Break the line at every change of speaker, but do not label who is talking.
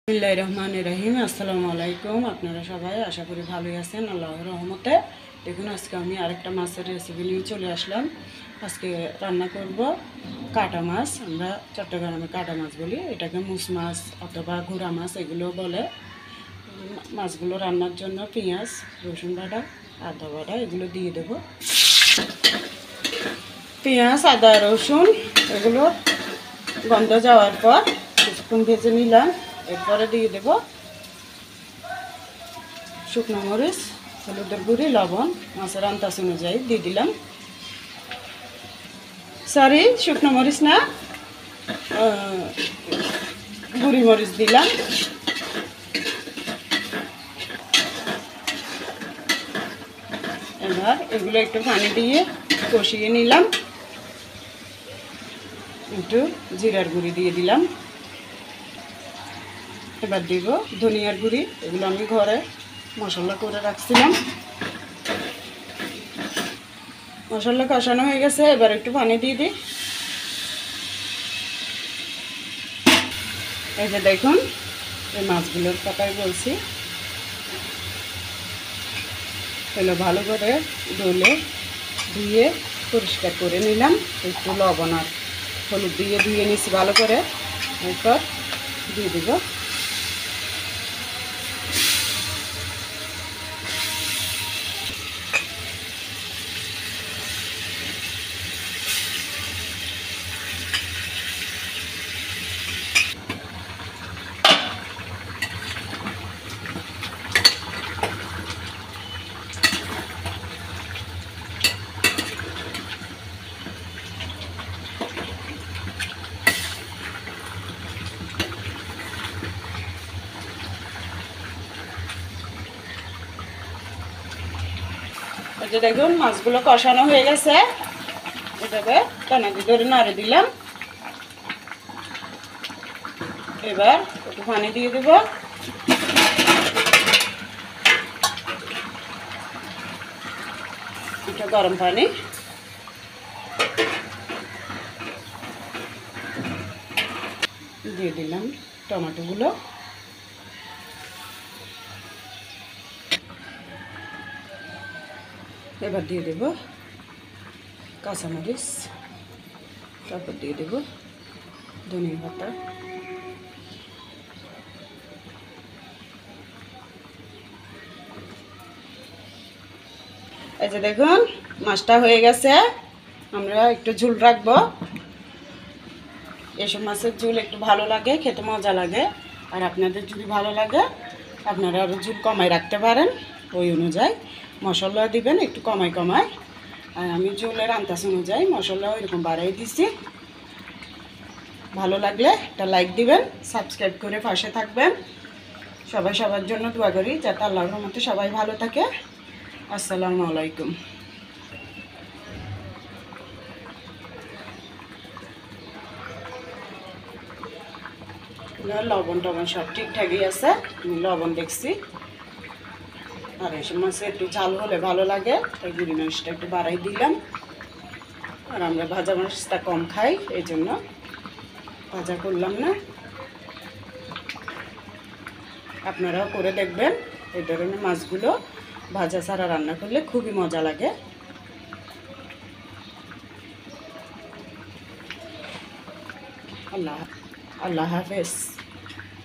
বিসমিল্লাহির রহমানির রহিম। আসসালামু আলাইকুম। আপনারা সবাই আশা করি ভালোই আছেন আল্লাহর রহমতে। দেখুন আজকে আমি আরেকটা মাছের রেসিপি নিয়ে চলে আসলাম। আজকে রান্না করব কাটা মাছ। আমরা চট্টগ্রামে কাটা মাছ বলি, এটাকে মুস মাছ অথবা ঘোড়া মাছ এগুলো বলে। মাছগুলো রান্নার জন্য পেঁয়াজ, রসুন বাটা, আদা বাটা এগুলো দিয়ে দেব। পেঁয়াজ, আদা, রসুন এগুলো গন্ধ যাওয়ার পর কিছুক্ষণ ভেজে নিলাম। এরপরে দিয়ে দেব শুকনো মরিচ, হলুদের গুঁড়ি, লবণ, মাছের আন্দাজ অনুযায়ী দিয়ে দিলাম। সরি, শুকনো মরিচ না, গুঁড়ি মরিচ দিলাম। এবার এগুলো একটু পানি দিয়ে কষিয়ে নিলাম। একটু জিরার গুঁড়ি দিয়ে দিলাম। এবার দিব ধনিয়ার গুঁড়ি, এগুলো আমি ঘরে মশলা করে রাখছিলাম। মশলা কষানো হয়ে গেছে, এবার একটু পানি দিয়ে দিই। এই যে দেখুন, এই মাছগুলোর কথাই বলছি, এগুলো ভালো করে ধুলে ধুয়ে পরিষ্কার করে নিলাম। একটু লবণ আর হলুদ দিয়ে ধুয়ে নিচ্ছি ভালো করে। এরপর দিয়ে দিব এই যে দেখুন মাছগুলো কষানো হয়ে গেছে। এটাকে টানাটি ধরে নাড়ে দিলাম। এবার একটু পানি দিয়ে দেব। একটু গরম পানি দিয়ে দিলাম। টমেটোগুলো এবার দিয়ে দেব কাঁচামরিচ, তারপর দিয়ে দেব ধনিয়া পাতা। এই যে দেখুন মাছটা হয়ে গেছে। আমরা একটু ঝোল রাখবো। এসব মাছের ঝোল একটু ভালো লাগে, খেতে মজা লাগে। আর আপনাদের যদি ভালো লাগে আপনারা আরও ঝোল কমায় রাখতে পারেন। ওই অনুযায়ী মশলা দিবেন একটু কমায়। আর আমি ঝোলের আন্দাজ অনুযায়ী মশলা এরকম বাড়াই দিচ্ছি। ভালো লাগলে একটা লাইক দিবেন, সাবস্ক্রাইব করে পাশে থাকবেন। সবাই সবার জন্য দোয়া করি যাতে আল্লাহর রহমতে সবাই ভালো থাকে। আসসালামু আলাইকুম। লবণ টবণ সব ঠিকঠাকই আছে, আমি লবণ দেখছি। আর এসব মাছে একটু ঝাল হলে ভালো লাগে, তাই গুঁড়ি মরিচটা একটু বাড়াই দিলাম। আর আমরা ভাজা মাছটা কম খাই, এই জন্য ভাজা করলাম না। আপনারাও করে দেখবেন। এই ধরনের মাছগুলো ভাজা ছাড়া রান্না করলে খুবই মজা লাগে। আল্লাহ হাফেজ।